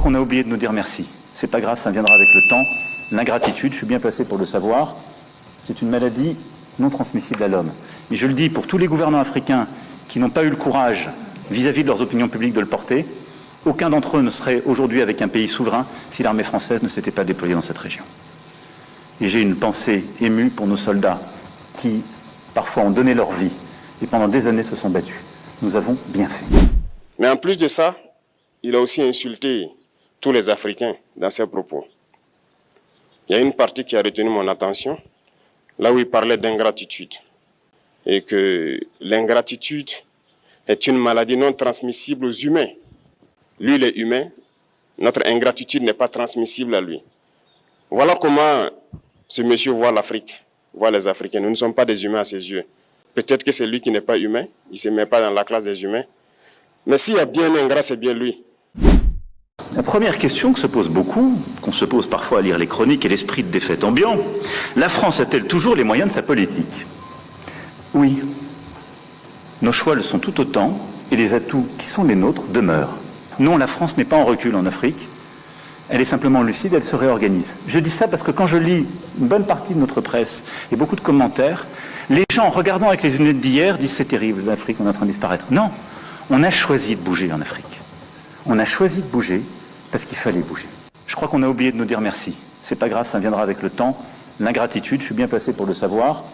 qu'on a oublié de nous dire merci. C'est pas grave, ça viendra avec le temps. L'ingratitude, je suis bien placé pour le savoir, c'est une maladie non transmissible à l'homme. Mais je le dis pour tous les gouvernants africains qui n'ont pas eu le courage, vis-à-vis de leurs opinions publiques, de le porter, aucun d'entre eux ne serait aujourd'hui avec un pays souverain si l'armée française ne s'était pas déployée dans cette région. Et j'ai une pensée émue pour nos soldats qui, parfois, ont donné leur vie et pendant des années se sont battus. Nous avons bien fait. Mais en plus de ça, il a aussi insulté tous les Africains dans ses propos. Il y a une partie qui a retenu mon attention, là où il parlait d'ingratitude. Et que l'ingratitude est une maladie non transmissible aux humains. Lui, il est humain, notre ingratitude n'est pas transmissible à lui. Voilà comment ce monsieur voit l'Afrique, voit les Africains. Nous ne sommes pas des humains à ses yeux. Peut-être que c'est lui qui n'est pas humain, il ne se met pas dans la classe des humains. Mais s'il y a bien un ingrat, c'est bien lui. La première question que se pose beaucoup, qu'on se pose parfois à lire les chroniques et l'esprit de défaite ambiant, la France a-t-elle toujours les moyens de sa politique? Oui. Nos choix le sont tout autant et les atouts qui sont les nôtres demeurent. Non, la France n'est pas en recul en Afrique. Elle est simplement lucide, elle se réorganise. Je dis ça parce que quand je lis une bonne partie de notre presse et beaucoup de commentaires, les gens, en regardant avec les lunettes d'hier, disent c'est terrible, l'Afrique, on est en train de disparaître. Non, on a choisi de bouger en Afrique. On a choisi de bouger parce qu'il fallait bouger. Je crois qu'on a oublié de nous dire merci. C'est pas grave, ça viendra avec le temps. L'ingratitude, je suis bien placé pour le savoir,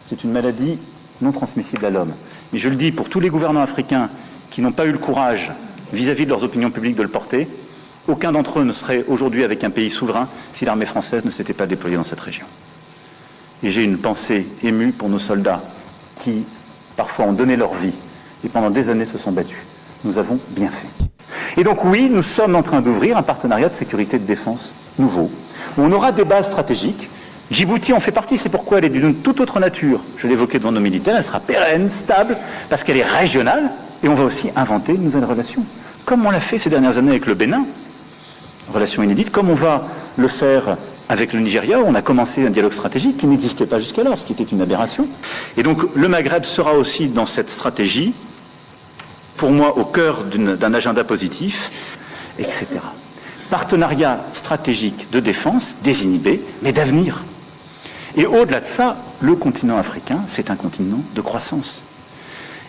c'est une maladie non transmissible à l'homme. Mais je le dis pour tous les gouvernants africains qui n'ont pas eu le courage, vis-à-vis de leurs opinions publiques, de le porter, aucun d'entre eux ne serait aujourd'hui avec un pays souverain si l'armée française ne s'était pas déployée dans cette région. Et j'ai une pensée émue pour nos soldats qui, parfois, ont donné leur vie et pendant des années se sont battus. Nous avons bien fait. Et donc oui, nous sommes en train d'ouvrir un partenariat de sécurité et de défense nouveau, où on aura des bases stratégiques. Djibouti en fait partie, c'est pourquoi elle est d'une toute autre nature. Je l'évoquais devant nos militaires, elle sera pérenne, stable, parce qu'elle est régionale, et on va aussi inventer de nouvelles relations. Comme on l'a fait ces dernières années avec le Bénin, relation inédite, comme on va le faire avec le Nigeria, où on a commencé un dialogue stratégique qui n'existait pas jusqu'alors, ce qui était une aberration. Et donc le Maghreb sera aussi dans cette stratégie, pour moi au cœur d'un agenda positif, etc. Partenariat stratégique de défense, désinhibé, mais d'avenir. Et au-delà de ça, le continent africain, c'est un continent de croissance.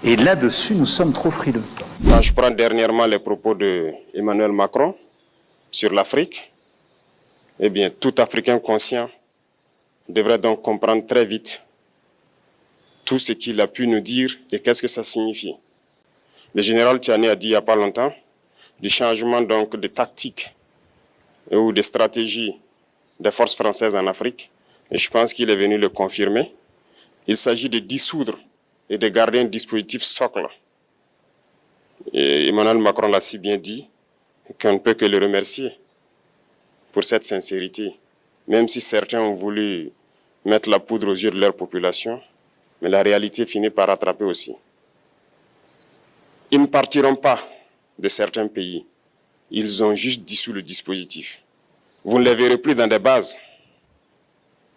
Et là-dessus, nous sommes trop frileux. Quand je prends dernièrement les propos d'Emmanuel Macron sur l'Afrique, eh bien, tout Africain conscient devrait donc comprendre très vite tout ce qu'il a pu nous dire et qu'est-ce que ça signifie. Le général Tiani a dit il n'y a pas longtemps du changement donc de tactique ou de stratégie des forces françaises en Afrique. Et je pense qu'il est venu le confirmer. Il s'agit de dissoudre et de garder un dispositif socle. Et Emmanuel Macron l'a si bien dit qu'on ne peut que le remercier pour cette sincérité. Même si certains ont voulu mettre la poudre aux yeux de leur population, mais la réalité finit par rattraper aussi. Ils ne partiront pas de certains pays. Ils ont juste dissous le dispositif. Vous ne les verrez plus dans des bases,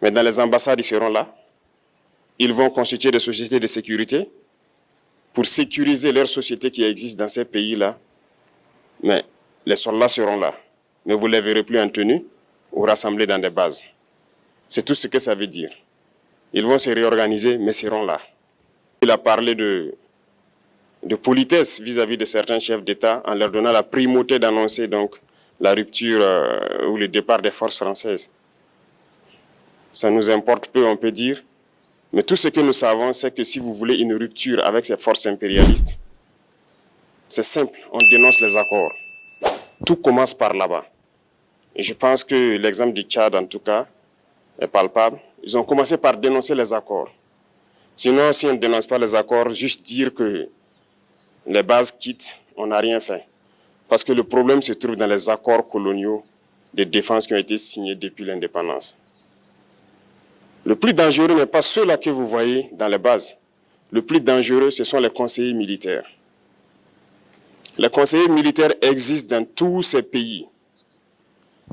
mais dans les ambassades, ils seront là. Ils vont constituer des sociétés de sécurité pour sécuriser leurs sociétés qui existent dans ces pays-là. Mais les soldats seront là. Mais vous ne les verrez plus en tenue ou rassemblés dans des bases. C'est tout ce que ça veut dire. Ils vont se réorganiser, mais seront là. Il a parlé de politesse vis-à-vis de certains chefs d'État en leur donnant la primauté d'annoncer donc la rupture ou le départ des forces françaises. Ça nous importe peu, on peut dire. Mais tout ce que nous savons, c'est que si vous voulez une rupture avec ces forces impérialistes, c'est simple, on dénonce les accords. Tout commence par là-bas. Et je pense que l'exemple du Tchad, en tout cas, est palpable. Ils ont commencé par dénoncer les accords. Sinon, si on ne dénonce pas les accords, juste dire que les bases quittent, on n'a rien fait. Parce que le problème se trouve dans les accords coloniaux de défense qui ont été signés depuis l'indépendance. Le plus dangereux n'est pas ceux-là que vous voyez dans les bases. Le plus dangereux, ce sont les conseillers militaires. Les conseillers militaires existent dans tous ces pays.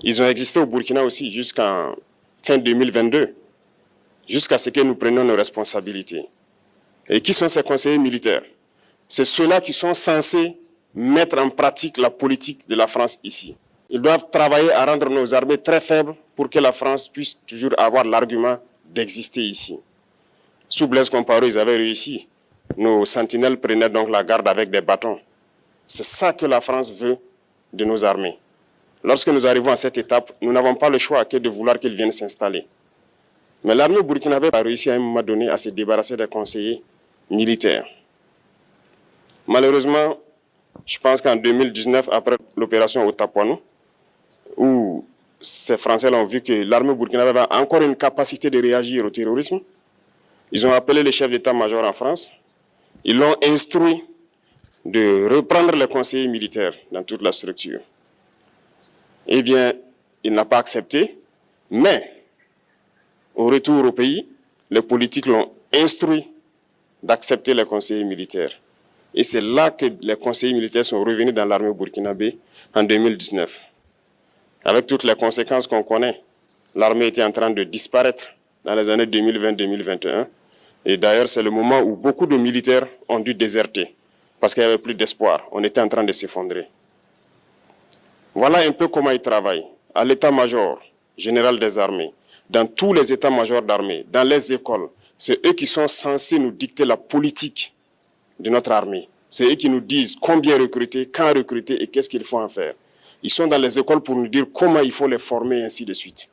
Ils ont existé au Burkina aussi jusqu'en fin 2022, jusqu'à ce que nous prenions nos responsabilités. Et qui sont ces conseillers militaires? C'est ceux-là qui sont censés mettre en pratique la politique de la France ici. Ils doivent travailler à rendre nos armées très faibles pour que la France puisse toujours avoir l'argument d'exister ici. Sous Blaise Compaoré, ils avaient réussi. Nos sentinelles prenaient donc la garde avec des bâtons. C'est ça que la France veut de nos armées. Lorsque nous arrivons à cette étape, nous n'avons pas le choix que de vouloir qu'ils viennent s'installer. Mais l'armée burkinabé a réussi à un moment donné à se débarrasser des conseillers militaires. Malheureusement, je pense qu'en 2019, après l'opération Otapoano, où ces Français ont vu que l'armée burkinabé a encore une capacité de réagir au terrorisme, ils ont appelé les chefs d'état-major en France, ils l'ont instruit de reprendre les conseillers militaires dans toute la structure. Eh bien, il n'a pas accepté, mais au retour au pays, les politiques l'ont instruit d'accepter les conseillers militaires. Et c'est là que les conseillers militaires sont revenus dans l'armée burkinabé en 2019. Avec toutes les conséquences qu'on connaît, l'armée était en train de disparaître dans les années 2020-2021. Et d'ailleurs, c'est le moment où beaucoup de militaires ont dû déserter parce qu'il n'y avait plus d'espoir. On était en train de s'effondrer. Voilà un peu comment ils travaillent. À l'état-major général des armées, dans tous les états-majors d'armée, dans les écoles, c'est eux qui sont censés nous dicter la politique de notre armée. C'est eux qui nous disent combien recruter, quand recruter et qu'est-ce qu'il faut en faire. Ils sont dans les écoles pour nous dire comment il faut les former et ainsi de suite.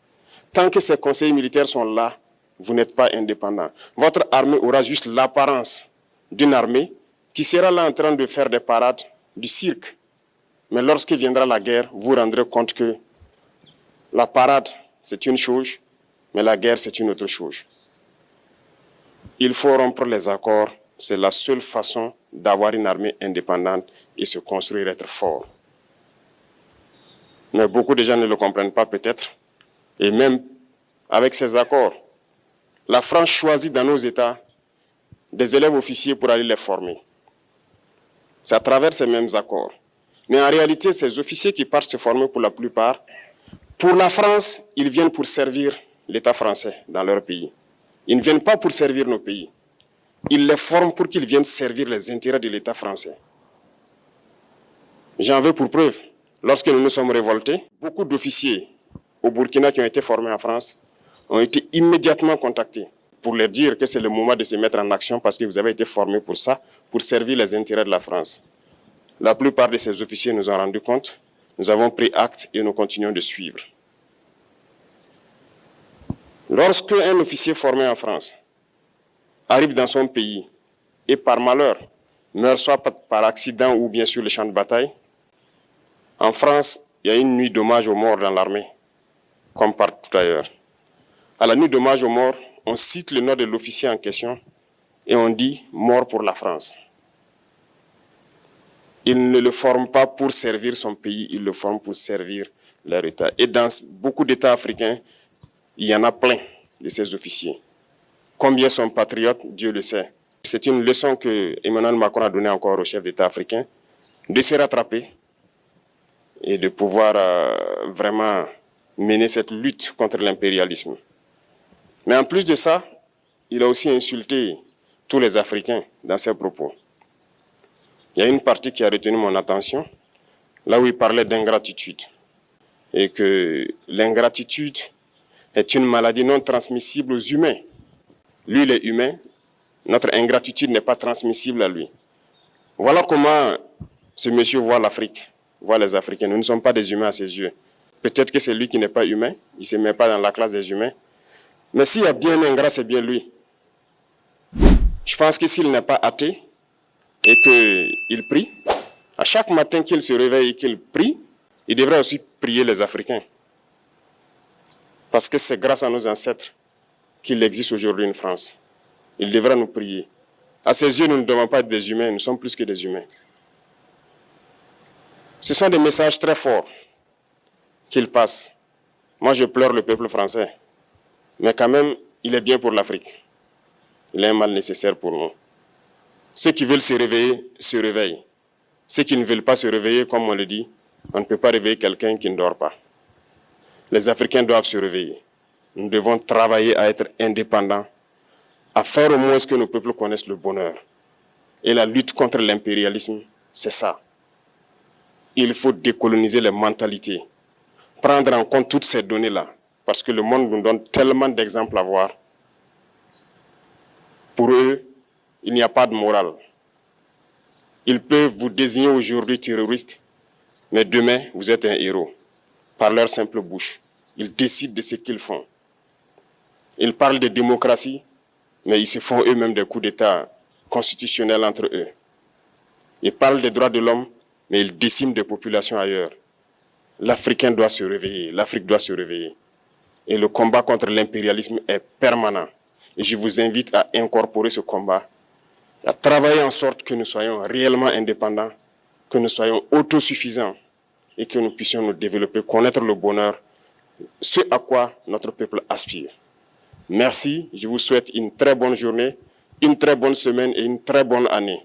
Tant que ces conseillers militaires sont là, vous n'êtes pas indépendant. Votre armée aura juste l'apparence d'une armée qui sera là en train de faire des parades, du cirque. Mais lorsque viendra la guerre, vous vous rendrez compte que la parade, c'est une chose, mais la guerre, c'est une autre chose. Il faut rompre les accords. C'est la seule façon d'avoir une armée indépendante et se construire, être fort. Mais beaucoup de gens ne le comprennent pas peut-être. Et même avec ces accords, la France choisit dans nos États des élèves officiers pour aller les former. C'est à travers ces mêmes accords. Mais en réalité, ces officiers qui partent se former pour la plupart, pour la France, ils viennent pour servir l'État français dans leur pays. Ils ne viennent pas pour servir nos pays. Ils les forment pour qu'ils viennent servir les intérêts de l'État français. J'en veux pour preuve. Lorsque nous nous sommes révoltés, beaucoup d'officiers au Burkina qui ont été formés en France ont été immédiatement contactés pour leur dire que c'est le moment de se mettre en action parce que vous avez été formés pour ça, pour servir les intérêts de la France. La plupart de ces officiers nous ont rendu compte, nous avons pris acte et nous continuons de suivre. Lorsque un officier formé en France arrive dans son pays et par malheur meurt soit par accident ou bien sur le champ de bataille, en France, il y a une nuit d'hommage aux morts dans l'armée, comme partout ailleurs. À la nuit d'hommage aux morts, on cite le nom de l'officier en question et on dit « mort pour la France ». Il ne le forme pas pour servir son pays, il le forme pour servir leur État. Et dans beaucoup d'États africains, il y en a plein de ces officiers. Combien sont patriotes, Dieu le sait. C'est une leçon que Emmanuel Macron a donnée encore aux chefs d'État africains, de se rattraper et de pouvoir vraiment mener cette lutte contre l'impérialisme. Mais en plus de ça, il a aussi insulté tous les Africains dans ses propos. Il y a une partie qui a retenu mon attention, là où il parlait d'ingratitude. Et que l'ingratitude est une maladie non transmissible aux humains. Lui, il est humain, notre ingratitude n'est pas transmissible à lui. Voilà comment ce monsieur voit l'Afrique, voit les Africains. Nous ne sommes pas des humains à ses yeux. Peut-être que c'est lui qui n'est pas humain, il ne se met pas dans la classe des humains. Mais s'il y a bien un ingrat, c'est bien lui. Je pense que s'il n'est pas athée et qu'il prie, à chaque matin qu'il se réveille et qu'il prie, il devrait aussi prier les Africains. Parce que c'est grâce à nos ancêtres qu'il existe aujourd'hui une France. Il devra nous prier. À ses yeux, nous ne devons pas être des humains, nous sommes plus que des humains. Ce sont des messages très forts qu'il passe. Moi, je pleure le peuple français. Mais quand même, il est bien pour l'Afrique. Il est un mal nécessaire pour nous. Ceux qui veulent se réveiller, se réveillent. Ceux qui ne veulent pas se réveiller, comme on le dit, on ne peut pas réveiller quelqu'un qui ne dort pas. Les Africains doivent se réveiller. Nous devons travailler à être indépendants, à faire au moins que nos peuples connaissent le bonheur. Et la lutte contre l'impérialisme, c'est ça. Il faut décoloniser les mentalités. prendre en compte toutes ces données-là, parce que le monde nous donne tellement d'exemples à voir. Pour eux, il n'y a pas de morale. Ils peuvent vous désigner aujourd'hui terroriste, mais demain, vous êtes un héros, par leur simple bouche. Ils décident de ce qu'ils font. Ils parlent de démocratie, mais ils se font eux-mêmes des coups d'État constitutionnels entre eux. Ils parlent des droits de l'homme, mais ils déciment des populations ailleurs. L'Africain doit se réveiller, l'Afrique doit se réveiller. Et le combat contre l'impérialisme est permanent. Et je vous invite à incorporer ce combat, à travailler en sorte que nous soyons réellement indépendants, que nous soyons autosuffisants et que nous puissions nous développer, connaître le bonheur, ce à quoi notre peuple aspire. Merci, je vous souhaite une très bonne journée, une très bonne semaine et une très bonne année.